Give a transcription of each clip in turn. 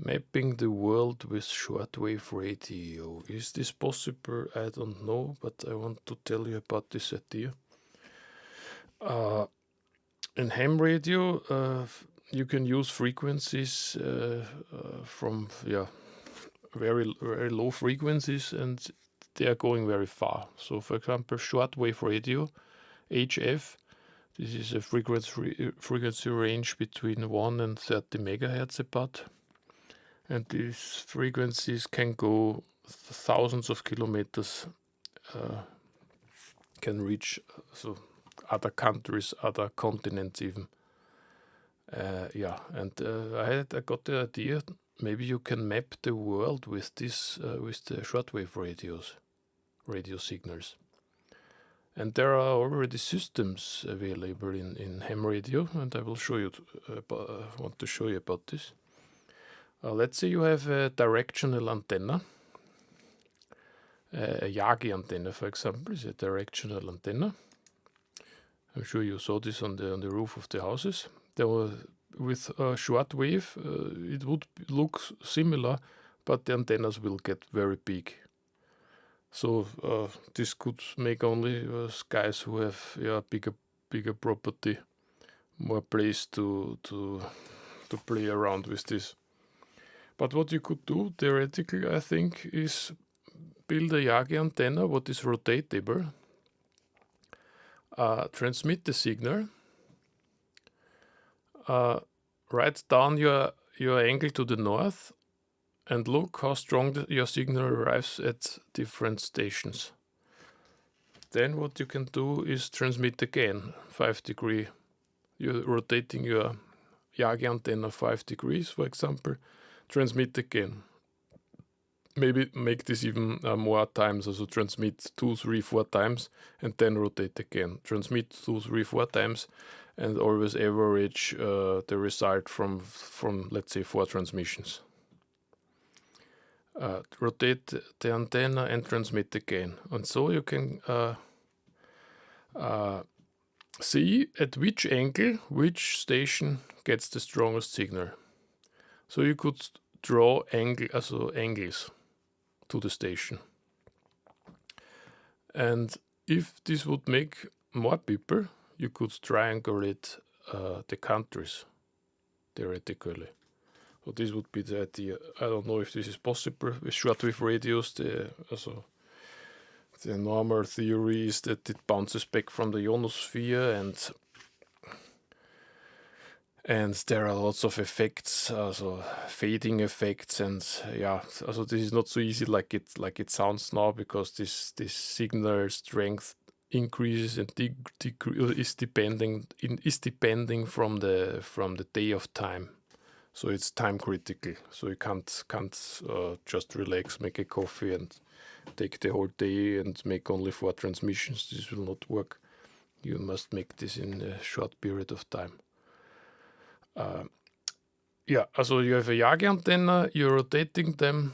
Mapping the world with shortwave radio. Is this possible? I don't know, but I want to tell you about this idea. In ham radio, you can use frequencies from very low frequencies, and they are going very far. So, for example, shortwave radio, HF. This is a frequency range between 1 and 30 megahertz about. And these frequencies can go thousands of kilometers, can reach other countries, other continents even. I got the idea, maybe you can map the world with this, with the shortwave radio signals. And there are already systems available in ham radio, and I will show you. Want to show you about this. Let's say you have a directional antenna. A Yagi antenna, for example, is a directional antenna. I'm sure you saw this on the roof of the houses. With shortwave, it would look similar, but the antennas will get very big. So this could make only guys who have bigger property, more place to play around with this. But what you could do theoretically, I think, is build a Yagi antenna what is rotatable, transmit the signal, write down your angle to the north, and look how strong your signal arrives at different stations. Then what you can do is transmit again 5 degrees. You're rotating your Yagi antenna 5 degrees, for example. Transmit again. Maybe make this even more times, also transmit 2, 3, 4 times, and then rotate again. Transmit 2, 3, 4 times, and always average the result from let's say 4 transmissions. Rotate the antenna and transmit again, and so you can see at which angle which station gets the strongest signal. So you could draw angles to the station, and if this would make more people, you could triangulate the countries theoretically. So this would be the idea. I don't know if this is possible with shortwave radios. The normal theory is that it bounces back from the ionosphere, and there are lots of effects, also fading effects, and also this is not so easy like it sounds now, because this signal strength increases and is depending from the day of time. So it's time critical. So you can't just relax, make a coffee, and take the whole day and make only 4 transmissions. This will not work. You must make this in a short period of time. So you have a Yagi antenna, you're rotating them,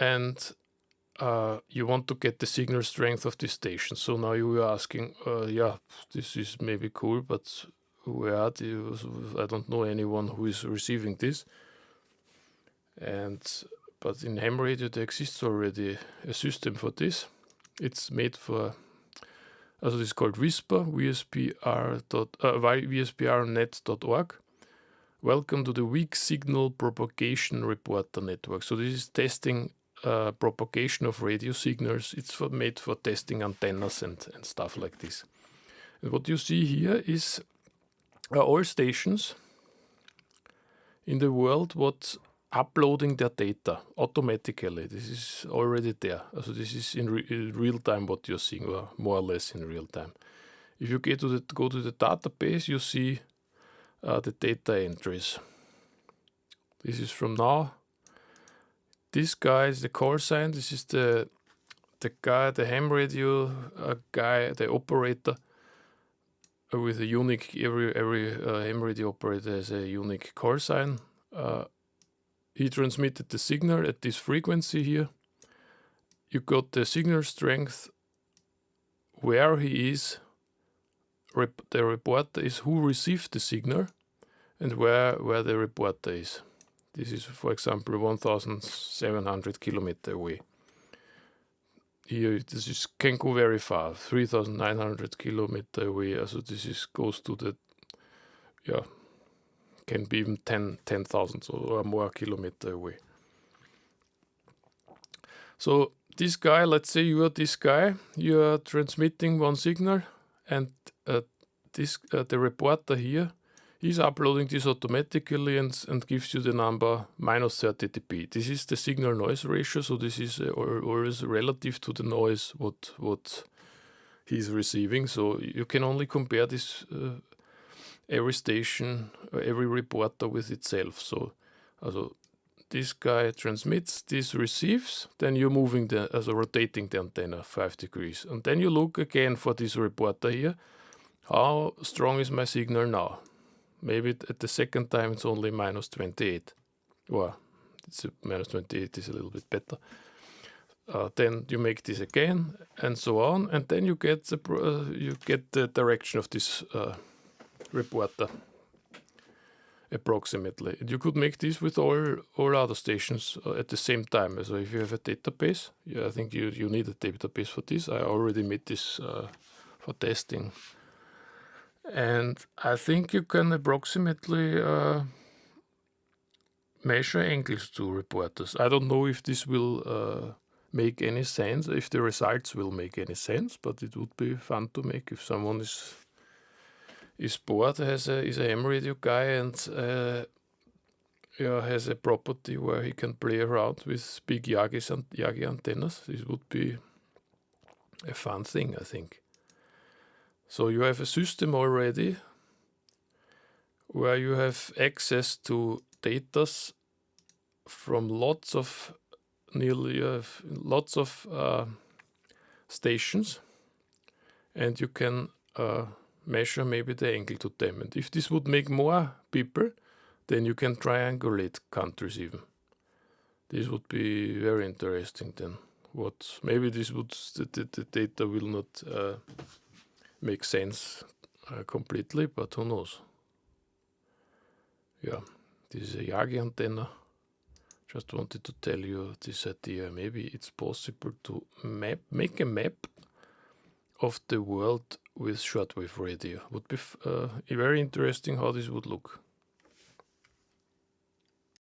and you want to get the signal strength of this station. So now you are asking, this is maybe cool, but where are you? I don't know anyone who is receiving this. But in ham radio there exists already a system for this. It's made for, this is called Whisper, vspr.net.org. Welcome to the Weak Signal Propagation Reporter Network. So this is testing propagation of radio signals. It's made for testing antennas and stuff like this. And what you see here is all stations in the world what uploading their data automatically. This is already there. So this is in real time what you're seeing, or more or less in real time. If you go to the database, you see the data entries. This is from now. This guy is the call sign. This is the guy, the ham radio guy, the operator, with a unique. Every ham radio operator has a unique call sign. He transmitted the signal at this frequency here. You got the signal strength, where he is. The reporter is who received the signal, and where the reporter is. This is, for example, 1,700 kilometers away. Here, this can go very far, 3,900 kilometers away. So this goes to the, can be even 10,000 or more kilometers away. So this guy, let's say you are this guy, you are transmitting one signal, and the reporter here, he's uploading this automatically and gives you the number minus 30 dB. This is the signal noise ratio, so this is always relative to the noise what he's receiving. So you can only compare this every station, every reporter with itself. So this guy transmits, this receives, then you're moving rotating the antenna 5 degrees. And then you look again for this reporter here. How strong is my signal now? Maybe at the second time it's only minus 28. Or it's minus 28 is a little bit better. Then you make this again, and so on, and then you get the direction of this reporter approximately. And you could make this with all other stations at the same time. So if you have a database, I think you need a database for this. I already made this for testing. And I think you can approximately measure angles to reporters. I don't know if this will make any sense, if the results will make any sense, but it would be fun to make if someone is bored, is a ham radio guy, and has a property where he can play around with big Yagi antennas. This would be a fun thing, I think. So you have a system already where you have access to data from lots of stations, and you can measure maybe the angle to them. And if this would make more people, then you can triangulate countries even. This would be very interesting then. Maybe this would the data will not make sense completely, but who knows? Yeah, this is a Yagi antenna. Just wanted to tell you this idea. Maybe it's possible to make a map of the world with shortwave radio. Would be very interesting how this would look.